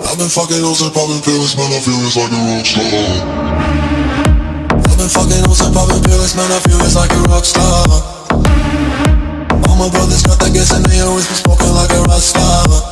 I've been fucking hoes and popping pills, man, I feel it's like a rock star. I've been fucking hoes and popping pills, man, I feel it's like a rock star. All my brothers got that gas and they always been smoking like a rock star.